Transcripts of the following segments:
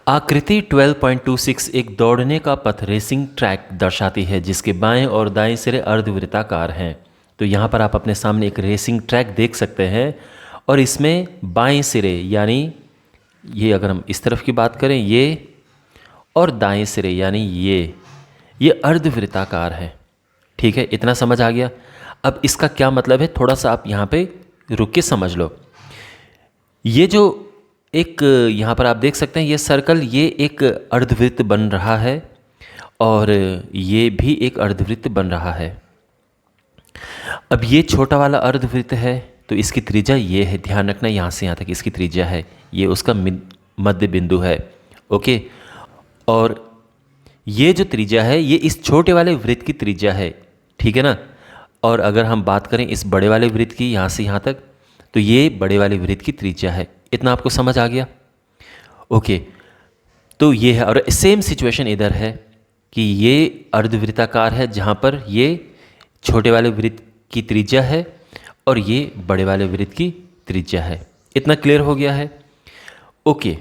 आकृति 12.26 एक दौड़ने का पथ रेसिंग ट्रैक दर्शाती है जिसके बाएं और दाएं सिरे अर्धवृत्ताकार हैं। तो यहाँ पर आप अपने सामने एक रेसिंग ट्रैक देख सकते हैं और इसमें बाएं सिरे यानी ये, अगर हम इस तरफ की बात करें ये, और दाएं सिरे यानी ये अर्धवृत्ताकार है। ठीक है, इतना समझ आ गया। अब इसका क्या मतलब है, थोड़ा सा आप यहाँ पे रुक के समझ लो। ये जो एक यहाँ पर आप देख सकते हैं ये सर्कल, ये एक अर्धवृत्त बन रहा है और ये भी एक अर्धवृत्त बन रहा है। अब ये छोटा वाला अर्धवृत्त है तो इसकी त्रिज्या ये है, ध्यान रखना यहाँ से यहाँ तक इसकी त्रिज्या है, ये उसका मध्य बिंदु है। ओके, और ये जो त्रिज्या है ये इस छोटे वाले वृत्त की त्रिज्या है, ठीक है ना। और अगर हम बात करें इस बड़े वाले वृत्त की यहाँ से यहाँ तक, तो ये बड़े वाले वृत्त की त्रिज्या है। इतना आपको समझ आ गया। ओके, तो ये है। और सेम सिचुएशन इधर है कि ये अर्धवृत्ताकार है जहाँ पर ये छोटे वाले वृत्त की त्रिज्या है और ये बड़े वाले वृत्त की त्रिज्या है। इतना क्लियर हो गया है। ओके,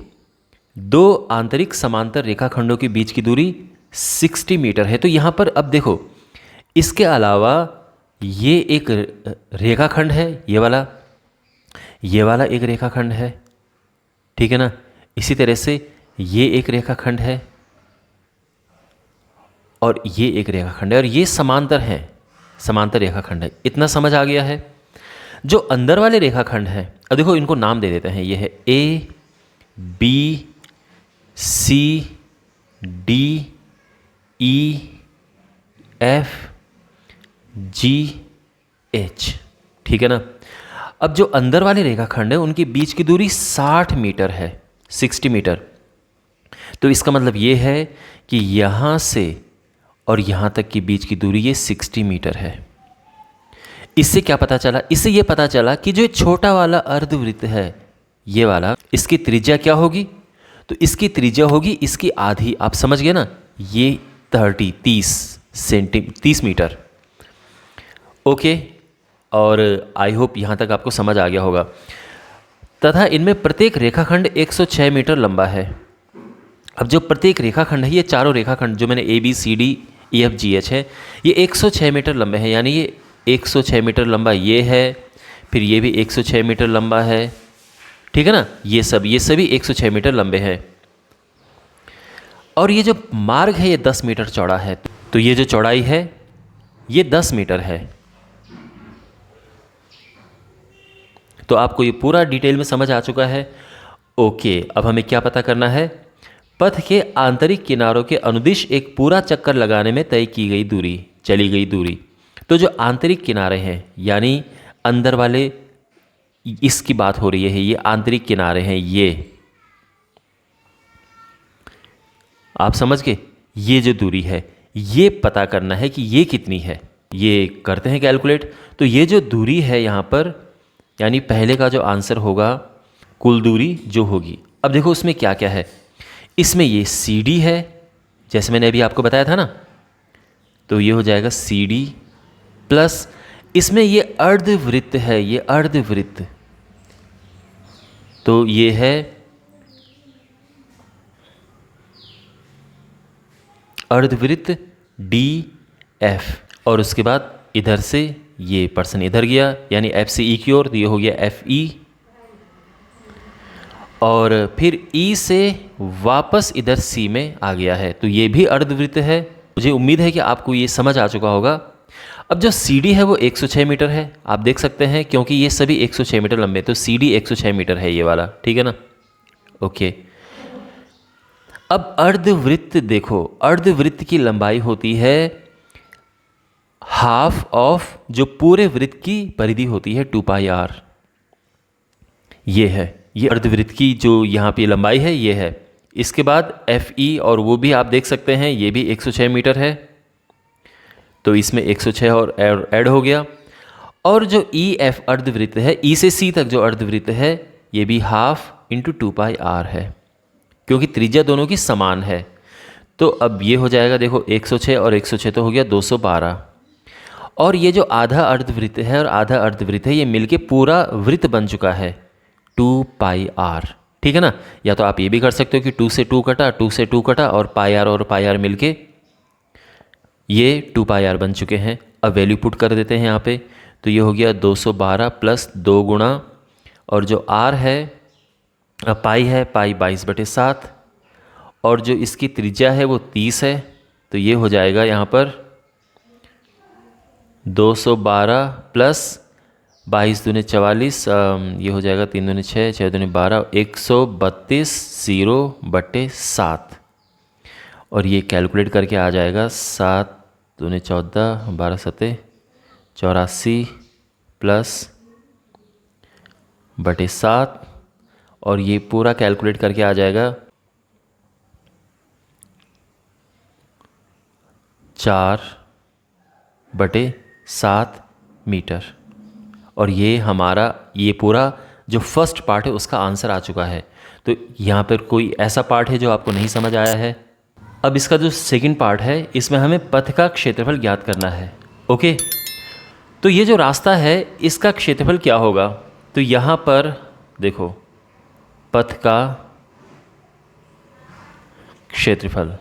दो आंतरिक समांतर रेखाखंडों के बीच की दूरी 60 मीटर है। तो यहाँ पर अब देखो, इसके अलावा ये एक रेखाखंड है, ये वाला एक रेखाखंड है, ठीक है ना। इसी तरह से ये एक रेखाखंड है और ये एक रेखाखंड है और ये समांतर है, समांतर रेखाखंड है। इतना समझ आ गया है। जो अंदर वाले रेखाखंड हैं, अब देखो इनको नाम दे देते हैं। ये है ए, B, C, D, E, F, G, H, ठीक है ना। अब जो अंदर वाले रेखाखंड है उनके बीच की दूरी 60 मीटर है, 60 मीटर। तो इसका मतलब ये है कि यहाँ से और यहाँ तक के बीच की दूरी ये 60 मीटर है। इससे क्या पता चला? इससे ये पता चला कि जो छोटा वाला अर्धवृत्त है ये वाला, इसकी त्रिज्या क्या होगी? तो इसकी त्रिज्या होगी इसकी आधी। आप समझ गए ना, ये 30 मीटर। ओके, और आई होप यहाँ तक आपको समझ आ गया होगा। तथा इनमें प्रत्येक रेखाखंड 106 मीटर लंबा है। अब जो प्रत्येक रेखाखंड है, ये चारों रेखाखंड जो मैंने A B C D E F G H है, ये 106 मीटर लंबे हैं। यानी ये 106 मीटर लंबा ये है, फिर ये भी 106 मीटर लंबा है, ठीक है ना। ये सभी 106 मीटर लंबे हैं। और ये जो मार्ग है ये 10 मीटर चौड़ा है। तो ये जो चौड़ाई है ये 10 मीटर है। तो आपको ये पूरा डिटेल में समझ आ चुका है। ओके, अब हमें क्या पता करना है? पथ के आंतरिक किनारों के अनुदिश एक पूरा चक्कर लगाने में तय की गई दूरी, चली गई दूरी। तो जो आंतरिक किनारे हैं यानी अंदर वाले, इसकी बात हो रही है, ये आंतरिक किनारे हैं। ये आप समझ गए? ये जो दूरी है ये पता करना है कि ये कितनी है। ये करते हैं कैलकुलेट। तो ये जो दूरी है यहाँ पर, यानी पहले का जो आंसर होगा कुल दूरी जो होगी। अब देखो उसमें क्या क्या है। इसमें ये सी डी है, जैसे मैंने अभी आपको बताया था ना, तो ये हो जाएगा सी डी प्लस इसमें ये अर्धवृत्त है, ये अर्धवृत्त, तो ये है अर्धवृत्त डी एफ। और उसके बाद इधर से ये पर्सन इधर गया, यानी एफ से ई की ओर, तो ये हो गया एफ ई। और फिर ई से वापस इधर सी में आ गया है, तो ये भी अर्धवृत्त है। मुझे उम्मीद है कि आपको ये समझ आ चुका होगा। अब जो सी डी है वो 106 मीटर है, आप देख सकते हैं, क्योंकि ये सभी 106 मीटर लंबे, तो सी डी 106 मीटर है ये वाला, ठीक है ना। ओके, अब अर्धवृत्त देखो, अर्धवृत्त की लंबाई होती है हाफ ऑफ जो पूरे वृत्त की परिधि होती है 2 पाई आर। ये है, ये अर्धवृत्त की जो यहाँ पे लंबाई है ये है। इसके बाद एफ ई, और वो भी आप देख सकते हैं ये भी 106 मीटर है, तो इसमें 106 और ऐड हो गया। और जो ई एफ अर्धवृत्त है, ई से सी तक जो अर्धवृत्त है, ये भी हाफ इंटू 2 पाई आर है, क्योंकि त्रिज्या दोनों की समान है। तो अब ये हो जाएगा, देखो 106 और 106 तो हो गया 212। और ये जो आधा अर्धवृत्त है और आधा अर्धवृत्त है, ये मिलके पूरा वृत्त बन चुका है 2 पाई आर, ठीक है ना। या तो आप ये भी कर सकते हो कि 2 से 2 कटा, 2 से 2 कटा और पाई आर और पाई आर मिलके ये 2 पाई आर बन चुके हैं। अब वैल्यू पुट कर देते हैं यहाँ पे, तो ये हो गया 212 प्लस 2 गुणा, और जो आर है पाई है, पाई 22/7, और जो इसकी त्रिज्या है वो 30 है, तो ये हो जाएगा यहाँ पर 212 प्लस 22 दूनी 44, ये हो जाएगा 3 दूनी 6, 6 दूनी 12, 132/0/7, और ये कैलकुलेट करके आ जाएगा 7 दूनी 14, 12 सते 84 प्लस बटे 7, और ये पूरा कैलकुलेट करके आ जाएगा 4/7 मीटर। और ये हमारा ये पूरा जो फर्स्ट पार्ट है उसका आंसर आ चुका है। तो यहाँ पर कोई ऐसा पार्ट है जो आपको नहीं समझ आया है? अब इसका जो सेकंड पार्ट है, इसमें हमें पथ का क्षेत्रफल ज्ञात करना है। ओके, तो ये जो रास्ता है इसका क्षेत्रफल क्या होगा? तो यहाँ पर देखो, पथ का क्षेत्रफल,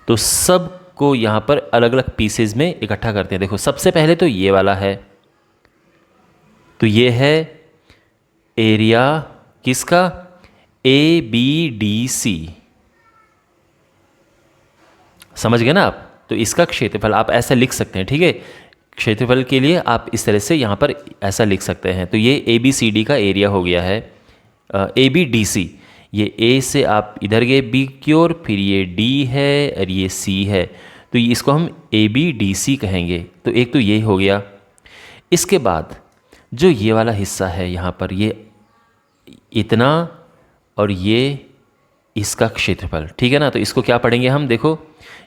तो सब को यहाँ पर अलग अलग पीसेज में इकट्ठा करते हैं। देखो, सबसे पहले तो ये वाला है, तो ये है एरिया किसका? ABDC, समझ गए ना आप? तो इसका क्षेत्रफल आप ऐसा लिख सकते हैं, ठीक है। क्षेत्रफल के लिए आप इस तरह से यहाँ पर ऐसा लिख सकते हैं। तो ये ABCD का एरिया हो गया है, ABDC। ये A से आप इधर गए B की ओर, फिर ये D है और ये C है, तो इसको हम ABDC कहेंगे। तो एक तो ये हो गया। इसके बाद जो ये वाला हिस्सा है यहाँ पर, ये इतना और ये इसका क्षेत्रफल, ठीक है ना। तो इसको क्या पढ़ेंगे हम? देखो,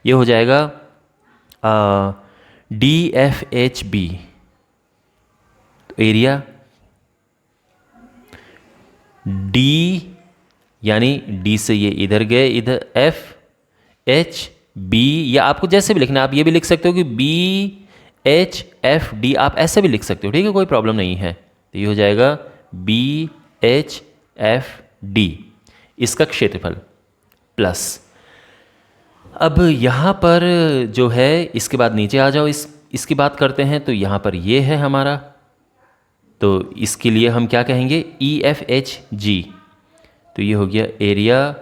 ये हो जाएगा DFHB, तो एरिया D, यानी D से ये इधर गए, इधर FHB, या आपको जैसे भी लिखना है, आप ये भी लिख सकते हो कि BHFD, आप ऐसे भी लिख सकते हो, ठीक है, कोई प्रॉब्लम नहीं है। तो ये हो जाएगा BHFD, इसका क्षेत्रफल प्लस। अब यहाँ पर जो है, इसके बाद नीचे आ जाओ, इसकी बात करते हैं। तो यहाँ पर ये है हमारा, तो इसके लिए हम क्या कहेंगे? EFHG, तो ये हो गया एरिया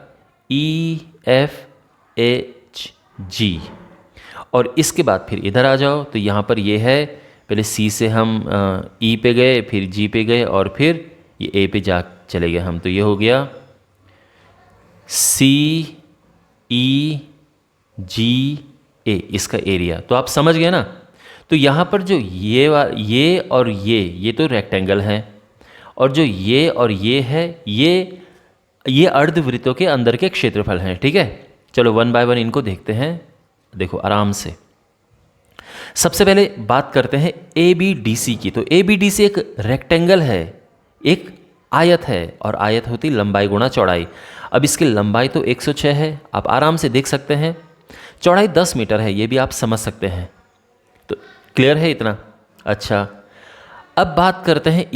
EFHG। और इसके बाद फिर इधर आ जाओ, तो यहाँ पर ये है, पहले C से हम E पे गए, फिर G पे गए, और फिर ये A पे जा चले गए हम। तो ये हो गया CEGA, इसका एरिया। तो आप समझ गए ना। तो यहाँ पर जो ये और ये तो रेक्टेंगल हैं, और जो ये और ये है, ये अर्धवृत्तों के अंदर के क्षेत्रफल हैं, ठीक है। चलो 1 बाय 1 इनको देखते हैं। देखो आराम से, सबसे पहले बात करते हैं ABDC की। तो ABDC एक रेक्टेंगल है, एक आयत है, और आयत होती लंबाई गुणा चौड़ाई। अब इसकी लंबाई तो 106 है, आप आराम से देख सकते हैं। चौड़ाई 10 मीटर है, ये भी आप समझ सकते हैं। तो क्लियर है इतना? अच्छा, अब बात करते हैं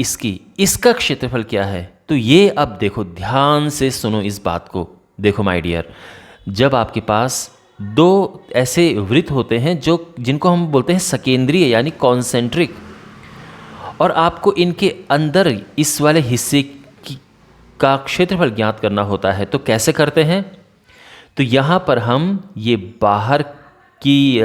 इसका क्षेत्रफल क्या है। तो ये अब देखो, ध्यान से सुनो इस बात को। देखो माय डियर, जब आपके पास दो ऐसे वृत्त होते हैं जिनको हम बोलते हैं सकेंद्रीय यानी कॉन्सेंट्रिक, और आपको इनके अंदर इस वाले हिस्से का क्षेत्रफल ज्ञात करना होता है, तो कैसे करते हैं? तो यहाँ पर हम ये बाहर की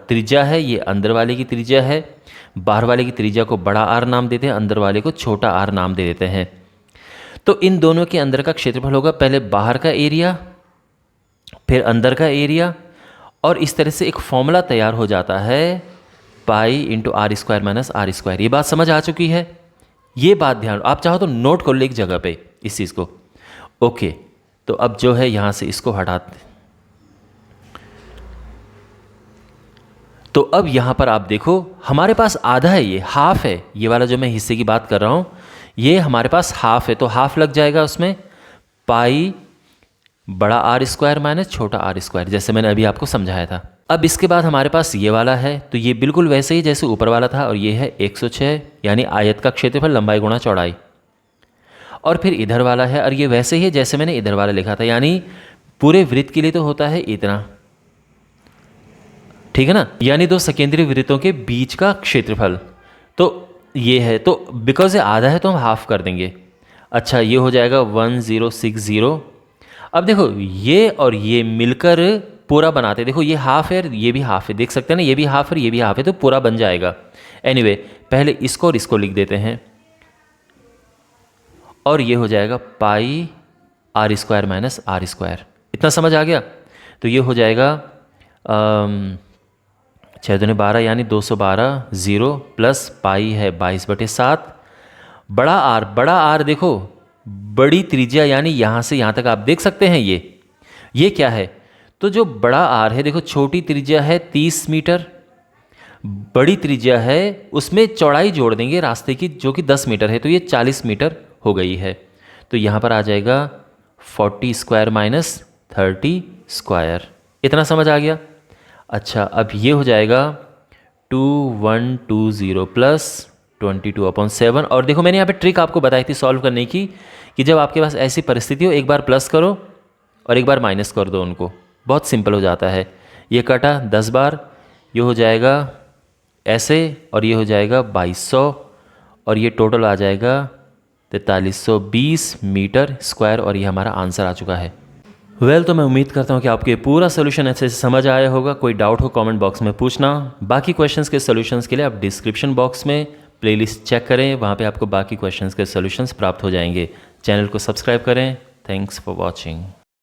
त्रिज्या है, ये अंदर वाले की त्रिज्या है। बाहर वाले की त्रिज्या को बड़ा आर नाम देते हैं, अंदर वाले को छोटा आर नाम दे देते हैं। तो इन दोनों के अंदर का क्षेत्रफल होगा पहले बाहर का एरिया, फिर अंदर का एरिया, और इस तरह से एक फॉर्मूला तैयार हो जाता है, पाई × r² - r²। ये बात समझ आ चुकी है? ये बात ध्यान, आप चाहो तो नोट कर लो एक जगह पे इस चीज़ को। ओके, तो अब जो है यहाँ से इसको हटाते। तो अब यहाँ पर आप देखो, हमारे पास आधा है, ये हाफ है, ये वाला जो मैं हिस्से की बात कर रहा हूँ, ये हमारे पास हाफ है, तो हाफ लग जाएगा उसमें, पाई बड़ा r² - छोटा r², जैसे मैंने अभी आपको समझाया था। अब इसके बाद हमारे पास ये वाला है, तो ये बिल्कुल वैसे ही जैसे ऊपर वाला था, और ये है 106, यानी आयत का क्षेत्रफल लंबाई गुणा चौड़ाई। और फिर इधर वाला है, और ये वैसे ही है जैसे मैंने इधर वाला लिखा था, यानी पूरे वृत्त के लिए तो होता है इतना, ठीक है ना, यानी दो सकेंद्रीय वृत्तों के बीच का क्षेत्रफल। तो ये है, तो बिकॉज ये आधा है तो हम हाफ कर देंगे। अच्छा, ये हो जाएगा 1060। अब देखो ये और ये मिलकर पूरा बनाते, देखो ये हाफ है, ये भी हाफ है, देख सकते हैं ना, ये भी हाफ है, ये भी हाफ है, तो पूरा बन जाएगा। एनीवे, पहले इसको और इसको लिख देते हैं, और ये हो जाएगा pi R square minus R square. इतना समझ आ गया? तो ये हो जाएगा 6 दूनी 12 यानी 212 0 प्लस पाई है 22/7। बड़ा आर देखो, बड़ी त्रिज्या यानी यहाँ से यहाँ तक आप देख सकते हैं, ये क्या है? तो जो बड़ा आर है, देखो छोटी त्रिज्या है 30 मीटर, बड़ी त्रिज्या है उसमें चौड़ाई जोड़ देंगे रास्ते की जो कि 10 मीटर है, तो ये 40 मीटर हो गई है। तो यहाँ पर आ जाएगा 40 स्क्वायर माइनस 30 स्क्वायर। इतना समझ आ गया? अच्छा, अब ये हो जाएगा 2120 प्लस 22/7। और देखो मैंने यहाँ पे ट्रिक आपको बताई थी सॉल्व करने की, कि जब आपके पास ऐसी परिस्थिति हो, एक बार प्लस करो और एक बार माइनस कर दो उनको, बहुत सिंपल हो जाता है। ये कटा 10 बार, ये हो जाएगा ऐसे, और ये हो जाएगा 2200, और ये टोटल आ जाएगा 4320 मीटर स्क्वायर, और ये हमारा आंसर आ चुका है। तो मैं उम्मीद करता हूँ कि आपको ये पूरा सोल्यूशन अच्छे से समझ आया होगा। कोई डाउट हो कमेंट बॉक्स में पूछना। बाकी क्वेश्चंस के सोल्यूशंस के लिए आप डिस्क्रिप्शन बॉक्स में प्लेलिस्ट चेक करें, वहाँ पे आपको बाकी क्वेश्चंस के सोल्यूशंस प्राप्त हो जाएंगे। चैनल को सब्सक्राइब करें। Thanks for watching.